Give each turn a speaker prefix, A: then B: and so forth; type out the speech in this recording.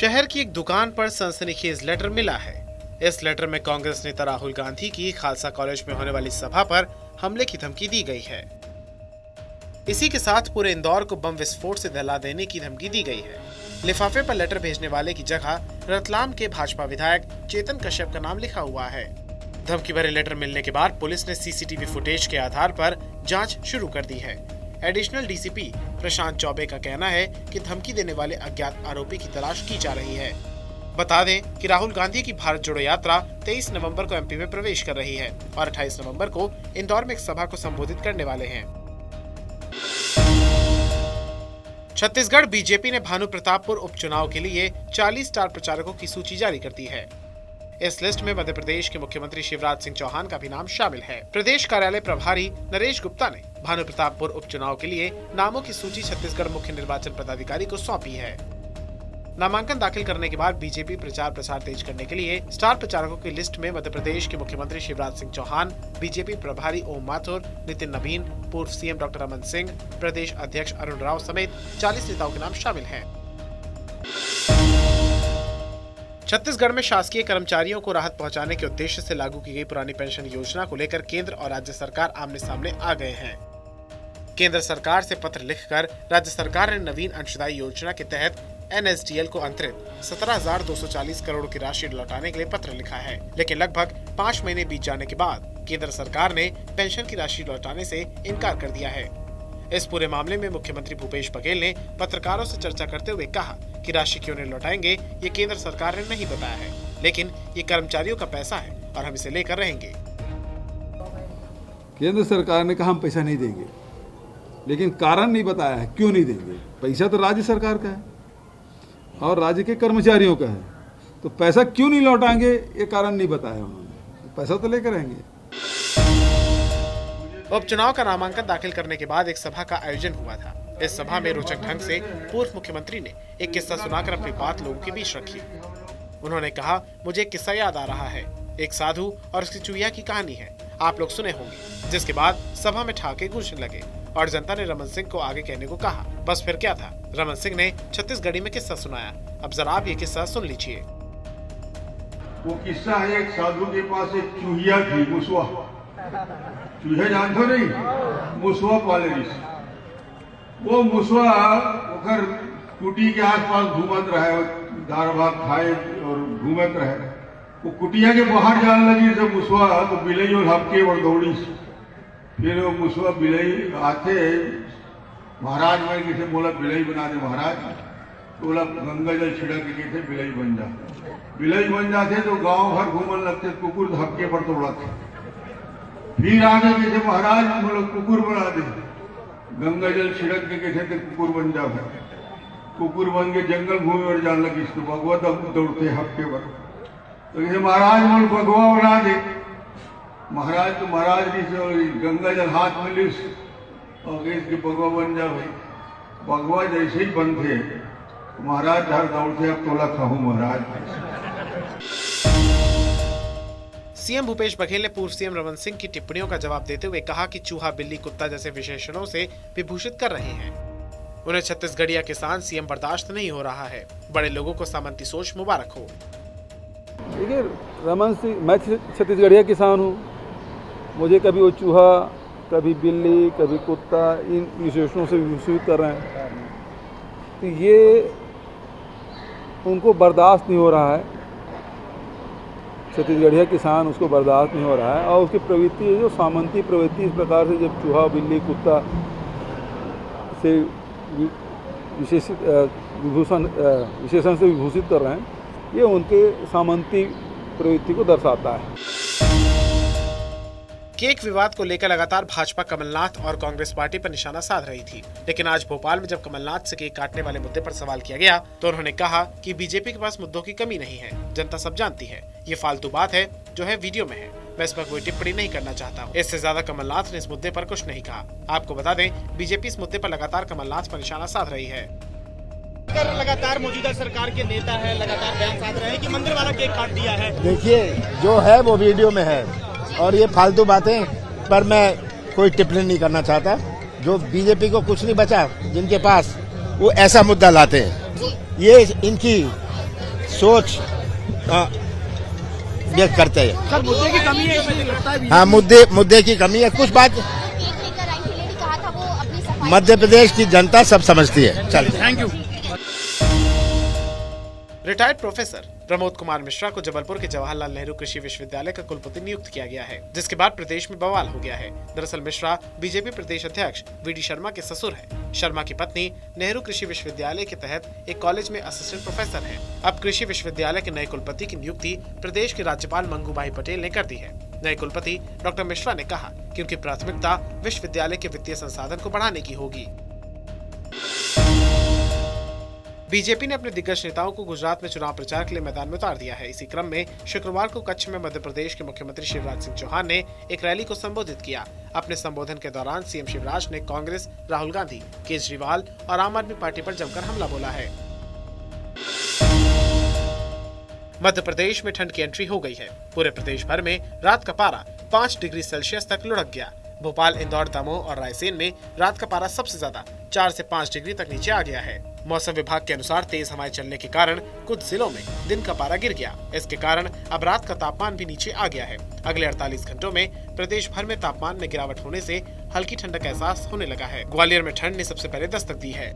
A: शहर की एक दुकान पर सनसनीखेज लेटर मिला है। इस लेटर में कांग्रेस नेता राहुल गांधी की खालसा कॉलेज में होने वाली सभा पर हमले की धमकी दी गई है। इसी के साथ पूरे इंदौर को बम विस्फोट से दहला देने की धमकी दी गई है। लिफाफे पर लेटर भेजने वाले की जगह रतलाम के भाजपा विधायक चेतन कश्यप का नाम लिखा हुआ है। धमकी भरे लेटर मिलने के बाद पुलिस ने सीसीटीवी फुटेज के आधार पर जांच शुरू कर दी है। एडिशनल डीसीपी प्रशांत चौबे का कहना है कि धमकी देने वाले अज्ञात आरोपी की तलाश की जा रही है। बता दें कि राहुल गांधी की भारत जोड़ो यात्रा 23 नवंबर को एमपी में प्रवेश कर रही है और 28 नवंबर को इंदौर में एक सभा को संबोधित करने वाले हैं। छत्तीसगढ़ बीजेपी ने भानु प्रतापपुर उपचुनाव के लिए 40 स्टार प्रचारकों की सूची जारी कर दी है। इस लिस्ट में मध्य प्रदेश के मुख्यमंत्री शिवराज सिंह चौहान का भी नाम शामिल है। प्रदेश कार्यालय प्रभारी नरेश गुप्ता ने भानु प्रतापपुर उपचुनाव के लिए नामों की सूची छत्तीसगढ़ मुख्य निर्वाचन पदाधिकारी को सौंपी है। नामांकन दाखिल करने के बाद बीजेपी प्रचार प्रसार तेज करने के लिए स्टार प्रचारकों की लिस्ट में मध्य प्रदेश के मुख्यमंत्री शिवराज सिंह चौहान, बीजेपी प्रभारी ओम माथुर, नितिन नवीन, पूर्व सीएम डॉक्टर रमन सिंह, प्रदेश अध्यक्ष अरुण राव समेत 40 नेताओं के नाम शामिल हैं। छत्तीसगढ़ में शासकीय कर्मचारियों को राहत पहुंचाने के उद्देश्य से लागू की गई पुरानी पेंशन योजना को लेकर केंद्र और राज्य सरकार आमने सामने आ गए हैं। केंद्र सरकार से पत्र लिखकर राज्य सरकार ने नवीन अंशदायी योजना के तहत NSDL को अंतरित 17,240 करोड़ की राशि लौटाने के लिए पत्र लिखा है, लेकिन लगभग 5 महीने बीत जाने के बाद केंद्र सरकार ने पेंशन की राशि लौटाने से इनकार कर दिया है। इस पूरे मामले में मुख्यमंत्री भूपेश बघेल ने पत्रकारों से चर्चा करते हुए कहा कि राशि क्यों नहीं लौटाएंगे ये केंद्र सरकार ने नहीं बताया है, लेकिन ये कर्मचारियों का पैसा है और हम इसे लेकर रहेंगे।
B: केंद्र सरकार ने कहा हम पैसा नहीं देंगे, लेकिन कारण नहीं बताया है क्यों नहीं देंगे। पैसा तो राज्य सरकार का है और राज्य के कर्मचारियों का है, तो पैसा क्यों नहीं लौटाएंगे ये कारण नहीं बताया उन्होंने। पैसा तो लेकर रहेंगे।
A: उपचुनाव का नामांकन दाखिल करने के बाद एक सभा का आयोजन हुआ था। इस सभा में रोचक ढंग से पूर्व मुख्यमंत्री ने एक किस्सा सुनाकर अपनी बात लोगों के बीच रखी। उन्होंने कहा, मुझे एक किस्सा याद आ रहा है। एक साधु और उसकी चूहिया की कहानी है, आप लोग सुने होंगे। जिसके बाद सभा में ठहाके गूंजने लगे और जनता ने रमन सिंह को आगे कहने को कहा। बस फिर क्या था, रमन सिंह ने छत्तीसगढ़ी में किस्सा सुनाया। अब जरा आप ये किस्सा सुन लीजिए।
C: वो किस्सा है, एक साधु के पास एक चूहिया थी, मुसवा। चूहे जानते नहीं, मुसवा पाले रही। वो मुसवा ओकर कुटी के आसपास घूमत रहे, दार भात खाए और घूमत रहे। वो कुटिया के बाहर जाने लगी जब मुसवा, तो बिलई और हपके और दौड़ी। फिर वो मुसवा बिलई आते, महाराज मैं किसे बोला बिलई बना दे महाराज, तो बोला गंगा जल छिड़क के कहते बिलई बन जा। बिलई बन जाते तो गांव भर घूमने लगते, कुकुर धक्के पर तोड़ाते। फिर आगे कहते महाराज बोला कुकुर बना दे, गंगा जल छिड़क के कहते कुकुर बन जा। कुकुर बन के जंगल घूमे और जान लगी, इसको भगवा दौड़ते हफ्ते पर। तो कहते महाराज बोल भगवा बना दे। महाराज तो महाराज जी गंगा जल हाथ में लिस और इसके भगवा बन जा। भाई भगवा जैसे ही बनते महाराज हर दौड़ते, अब तोला खाऊं महाराज।
A: सीएम भूपेश बघेल ने पूर्व सीएम रमन सिंह की टिप्पणियों का जवाब देते हुए कहा कि चूहा, बिल्ली, कुत्ता जैसे विशेषणों से विभूषित कर रहे हैं। उन्हें छत्तीसगढ़िया किसान सीएम बर्दाश्त नहीं हो रहा है। बड़े लोगों को सामंती सोच मुबारक हो।
B: देखिए रमन सिंह, मैं छत्तीसगढ़िया किसान हूँ। मुझे कभी वो चूहा, कभी बिल्ली, कभी कुत्ता, इन विशेषणों से विभूषित कर रहे हैं, तो ये उनको बर्दाश्त नहीं हो रहा है। छत्तीसगढ़िया किसान उसको बर्दाश्त नहीं हो रहा है और उसकी प्रवृत्ति जो सामंती प्रवृत्ति, इस प्रकार से जब चूहा, बिल्ली, कुत्ता से विशेषण से विभूषित कर रहे हैं, ये उनके सामंती प्रवृत्ति को दर्शाता है।
A: केक विवाद को लेकर लगातार भाजपा कमलनाथ और कांग्रेस पार्टी पर निशाना साध रही थी, लेकिन आज भोपाल में जब कमलनाथ से केक काटने वाले मुद्दे पर सवाल किया गया तो उन्होंने कहा कि बीजेपी के पास मुद्दों की कमी नहीं है, जनता सब जानती है। ये फालतू बात है जो है वीडियो में है, मैं इस पर कोई टिप्पणी नहीं करना चाहता हूँ। इससे ज्यादा कमलनाथ ने इस मुद्दे पर कुछ नहीं कहा। आपको बता दें, बीजेपी इस मुद्दे पर लगातार कमलनाथ पर निशाना साध रही है।
D: लगातार मौजूदा सरकार के नेता है, लगातार बयान साध रहे हैं कि मंदिर वाला केक काट दिया है।
E: देखिए जो है वो वीडियो में है और ये फालतू बातें पर मैं कोई टिप्पणी नहीं करना चाहता। जो बीजेपी को कुछ नहीं बचा जिनके पास, वो ऐसा मुद्दा लाते हैं। ये इनकी सोच ये करते हैं।
D: सर मुद्दे की कमी है इसमें लगता है।
E: हाँ, मुद्दे की कमी है। कुछ बात मध्य प्रदेश की जनता सब समझती है। चल,
D: thank you.
A: Retired professor Pramod Kumar Mishra को जबलपुर के जवाहरलाल नेहरू कृषि विश्वविद्यालय का कुलपति नियुक्त किया गया है, जिसके बाद प्रदेश में बवाल हो गया है। दरअसल मिश्रा बीजेपी प्रदेश अध्यक्ष वीडी शर्मा के ससुर हैं। शर्मा की पत्नी नेहरू कृषि विश्वविद्यालय के तहत एक कॉलेज में असिस्टेंट प्रोफेसर हैं। अब कृषि विश्वविद्यालय के नए कुलपति की नियुक्ति प्रदेश के राज्यपाल मंगूभाई पटेल ने कर दी है। नए कुलपति डॉक्टर मिश्रा ने कहा कि उनकी प्राथमिकता विश्वविद्यालय के वित्तीय संसाधन को बढ़ाने की होगी। बीजेपी ने अपने दिग्गज नेताओं को गुजरात में चुनाव प्रचार के लिए मैदान में उतार दिया है। इसी क्रम में शुक्रवार को कच्छ में मध्य प्रदेश के मुख्यमंत्री शिवराज सिंह चौहान ने एक रैली को संबोधित किया। अपने संबोधन के दौरान सीएम शिवराज ने कांग्रेस, राहुल गांधी, केजरीवाल और आम आदमी पार्टी पर जमकर हमला बोला है। मध्य प्रदेश में ठंड की एंट्री हो गई है। पूरे प्रदेश भर में रात का पारा 5 डिग्री सेल्सियस तक लुढ़क गया। भोपाल, इंदौर, दमोह और रायसेन में रात का पारा सबसे ज्यादा 4 से 5 डिग्री तक नीचे आ गया है। मौसम विभाग के अनुसार तेज हवाएं चलने के कारण कुछ जिलों में दिन का पारा गिर गया। इसके कारण अब रात का तापमान भी नीचे आ गया है। अगले 48 घंटों में प्रदेश भर में तापमान में गिरावट होने से हल्की ठंडक का एहसास होने लगा है। ग्वालियर में ठंड ने सबसे पहले दस्तक दी है।